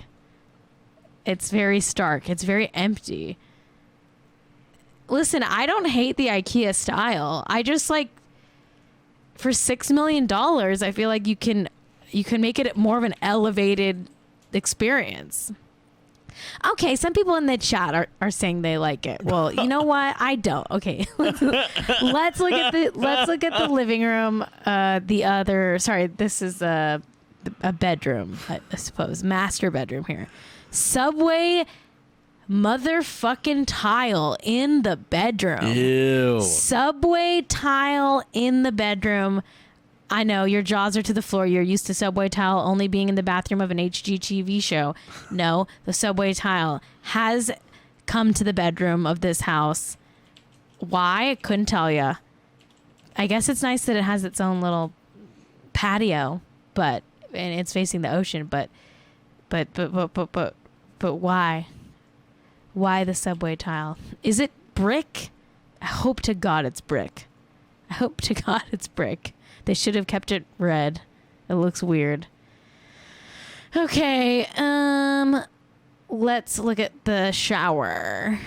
It's very stark. It's very empty. Listen, I don't hate the IKEA style. I just like, for $6 million, I feel like you can make it more of an elevated experience. Okay, some people in the chat are saying they like it. Well, you know what? I don't. Okay, let's look at the living room. This is a bedroom, I suppose, master bedroom here. Subway motherfucking tile in the bedroom. Ew. Subway tile in the bedroom. I know your jaws are to the floor. You're used to subway tile only being in the bathroom of an HGTV show. No, the subway tile has come to the bedroom of this house. Why? I couldn't tell you. I guess it's nice that it has its own little patio, and it's facing the ocean. But why? Why the subway tile? Is it brick? I hope to God it's brick. I hope to God it's brick. They should have kept it red. It looks weird. Okay, let's look at the shower.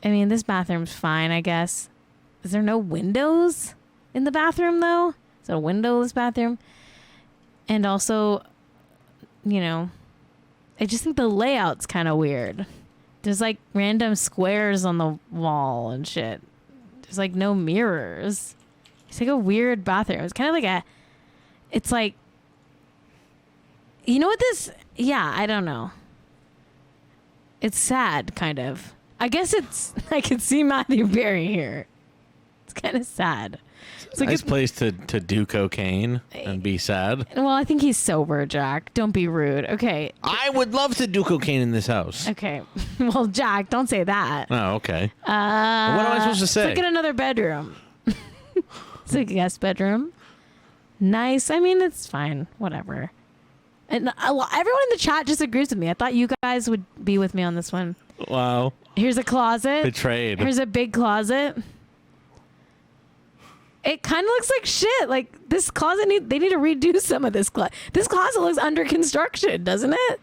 I mean, this bathroom's fine, I guess. Is there no windows in the bathroom, though? Is it a windowless bathroom? And also, you know, I just think the layout's kind of weird. There's like random squares on the wall and shit. There's like no mirrors. It's like a weird bathroom. It's kind of like it's like, you know what this, yeah, I don't know. It's sad, kind of. I guess I can see Matthew Perry here. It's kind of sad. It's like nice place to do cocaine and be sad. Well, I think he's sober, Jack. Don't be rude. Okay. I would love to do cocaine in this house. Okay. Well, Jack, don't say that. Oh, okay. What am I supposed to say? Look at another bedroom. It's a guest bedroom. Nice. I mean, it's fine. Whatever. And everyone in the chat disagrees with me. I thought you guys would be with me on this one. Wow. Here's a closet. Betrayed. Here's a big closet. It kind of looks like shit. Like this closet they need to redo some of this closet. This closet looks under construction, doesn't it?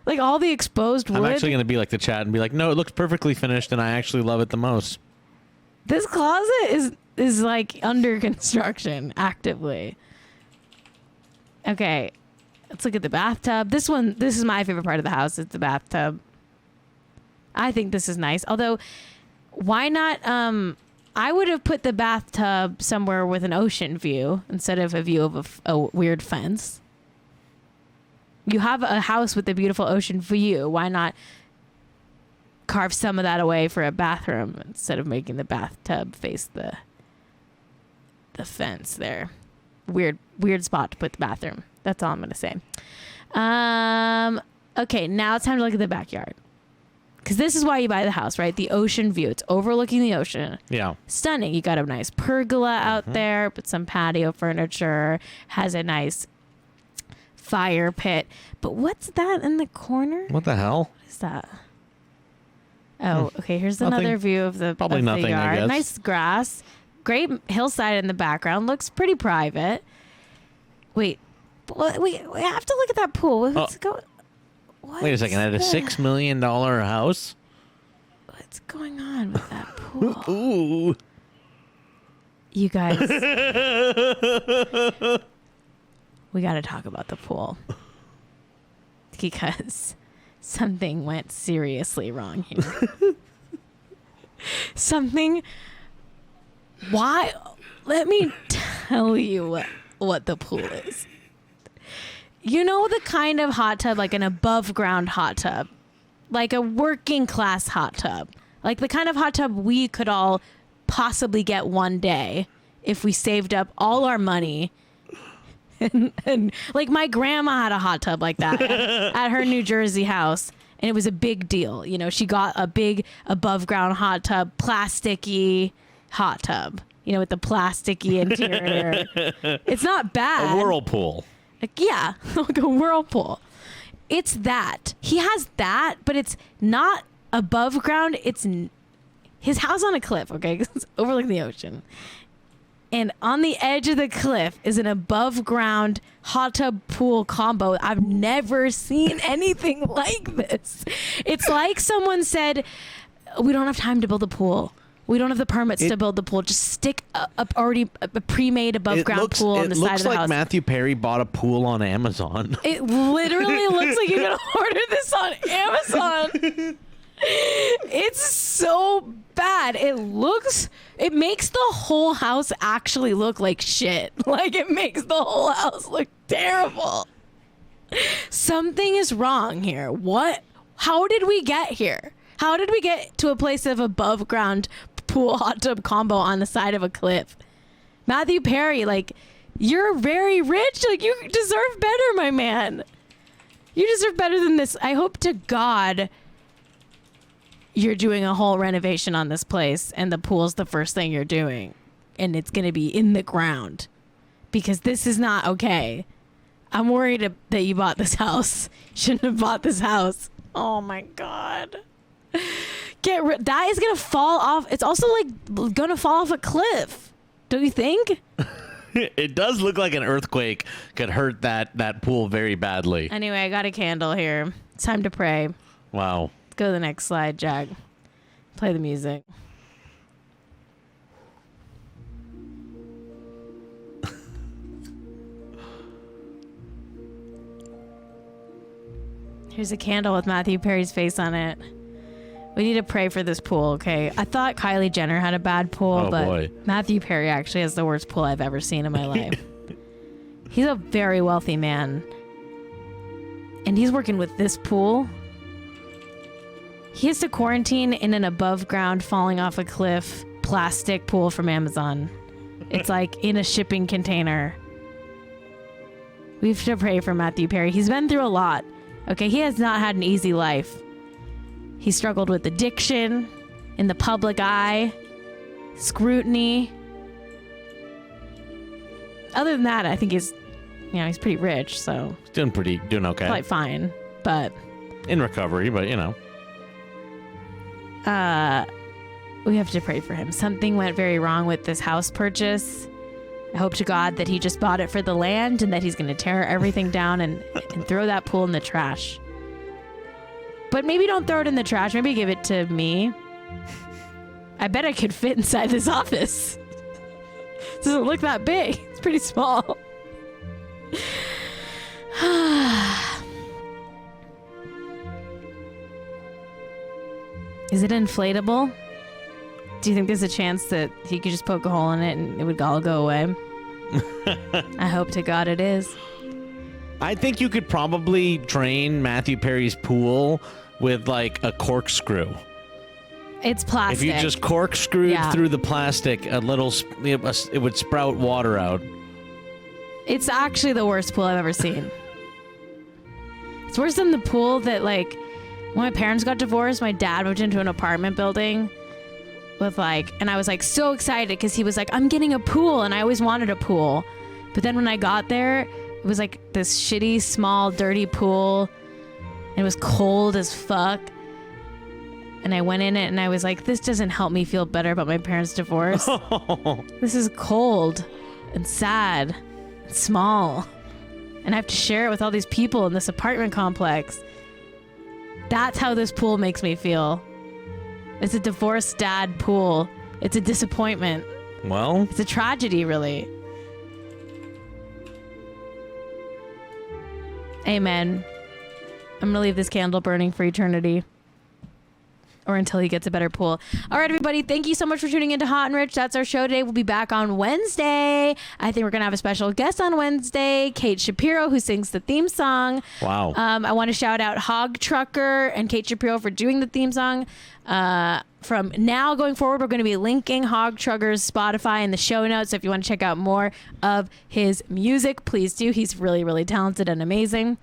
Like all the exposed wood. I'm actually going to be like the chat and be like, no, it looks perfectly finished and I actually love it the most. This closet is like under construction actively. Okay. Let's look at the bathtub. This is my favorite part of the house. It's the bathtub. I think this is nice. Although, why not? I would have put the bathtub somewhere with an ocean view instead of a view of a weird fence. You have a house with a beautiful ocean view. Why not carve some of that away for a bathroom instead of making the bathtub face the fence there? Weird spot to put the bathroom. That's all I'm going to say. Okay, now it's time to look at the backyard. Because this is why you buy the house, right? The ocean view. It's overlooking the ocean. Yeah. Stunning. You got a nice pergola out there, but some patio furniture. Has a nice fire pit. But what's that in the corner? What the hell? What is that? Oh, okay. Here's Nothing. Another view of the, Probably of nothing, the yard. I guess. Nice grass. Great hillside in the background. Looks pretty private. Wait. We have to look at that pool. What's going? Wait a second. At a $6 million house? What's going on with that pool? Ooh. You guys. We got to talk about the pool. Because something went seriously wrong here. Why? Let me tell you what the pool is. You know the kind of hot tub, like an above ground hot tub, like a working class hot tub, like the kind of hot tub we could all possibly get one day if we saved up all our money. And like my grandma had a hot tub like that at her New Jersey house. And it was a big deal. You know, she got a big above ground hot tub, plasticky hot tub, you know, with the plasticky interior. It's not bad. A whirlpool. Like, yeah, like a whirlpool. It's that. He has that, but it's not above ground. It's his house on a cliff, okay? It's overlooking the ocean. And on the edge of the cliff is an above ground hot tub pool combo. I've never seen anything like this. It's like someone said, we don't have time to build a pool. We don't have the permits to build the pool. Just stick up already a pre-made above ground pool on the side of the house. It looks like Matthew Perry bought a pool on Amazon. It literally looks like you're going to order this on Amazon. It's so bad. It makes the whole house actually look like shit. Like it makes the whole house look terrible. Something is wrong here. What? How did we get here? How did we get to a place of above ground pool hot tub combo on the side of a cliff. Matthew Perry, like, you're very rich. Like, you deserve better, my man. You deserve better than this. I hope to God you're doing a whole renovation on this place and the pool's the first thing you're doing. And it's going to be in the ground. Because this is not okay. I'm worried that you bought this house. Shouldn't have bought this house. Oh, my God. That is going to fall off. It's also, like, going to fall off a cliff. Don't you think? It does look like an earthquake could hurt that pool very badly. Anyway, I got a candle here. It's time to pray. Wow. Let's go to the next slide, Jack. Play the music. Here's a candle with Matthew Perry's face on it. We need to pray for this pool, okay? I thought Kylie Jenner had a bad pool, but boy. Matthew Perry actually has the worst pool I've ever seen in my life. He's a very wealthy man. And he's working with this pool. He has to quarantine in an above ground, falling off a cliff, plastic pool from Amazon. It's like in a shipping container. We have to pray for Matthew Perry. He's been through a lot. Okay, he has not had an easy life. He struggled with addiction, in the public eye, scrutiny. Other than that, I think he's pretty rich, so Doing okay. probably fine. But In recovery, but we have to pray for him. Something went very wrong with this house purchase. I hope to God that he just bought it for the land and that he's going to tear everything down and throw that pool in the trash. But maybe don't throw it in the trash. Maybe give it to me. I bet I could fit inside this office. It doesn't look that big. It's pretty small. Is it inflatable? Do you think there's a chance that he could just poke a hole in it and it would all go away? I hope to God it is. I think you could probably drain Matthew Perry's pool with like a corkscrew. It's plastic. If you just corkscrewed through the plastic, it would sprout water out. It's actually the worst pool I've ever seen. It's worse than the pool that, like, when my parents got divorced, my dad moved into an apartment building with, like, and I was, like, so excited because he was like, I'm getting a pool, and I always wanted a pool. But then when I got there, it was, like, this shitty, small, dirty pool, and it was cold as fuck. And I went in it, and I was like, this doesn't help me feel better about my parents' divorce. This is cold and sad and small. And I have to share it with all these people in this apartment complex. That's how this pool makes me feel. It's a divorced dad pool. It's a disappointment. Well, it's a tragedy, really. Amen. I'm gonna leave this candle burning for eternity. Or until he gets a better pool. All right, everybody. Thank you so much for tuning into Hot and Rich. That's our show today. We'll be back on Wednesday. I think we're going to have a special guest on Wednesday, Cait Shapiro, who sings the theme song. Wow. I want to shout out Hog Trucker and Cait Shapiro for doing the theme song. From now going forward, we're going to be linking Hog Trucker's Spotify in the show notes. So if you want to check out more of his music, please do. He's really, really talented and amazing.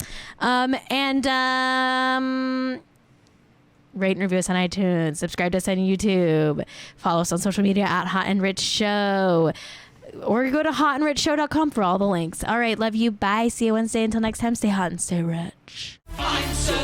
Rate and review us on iTunes. Subscribe to us on YouTube. Follow us on social media at Hot and Rich Show. Or go to hotandrichshow.com for all the links. All right. Love you. Bye. See you Wednesday. Until next time, stay hot and stay rich. I'm so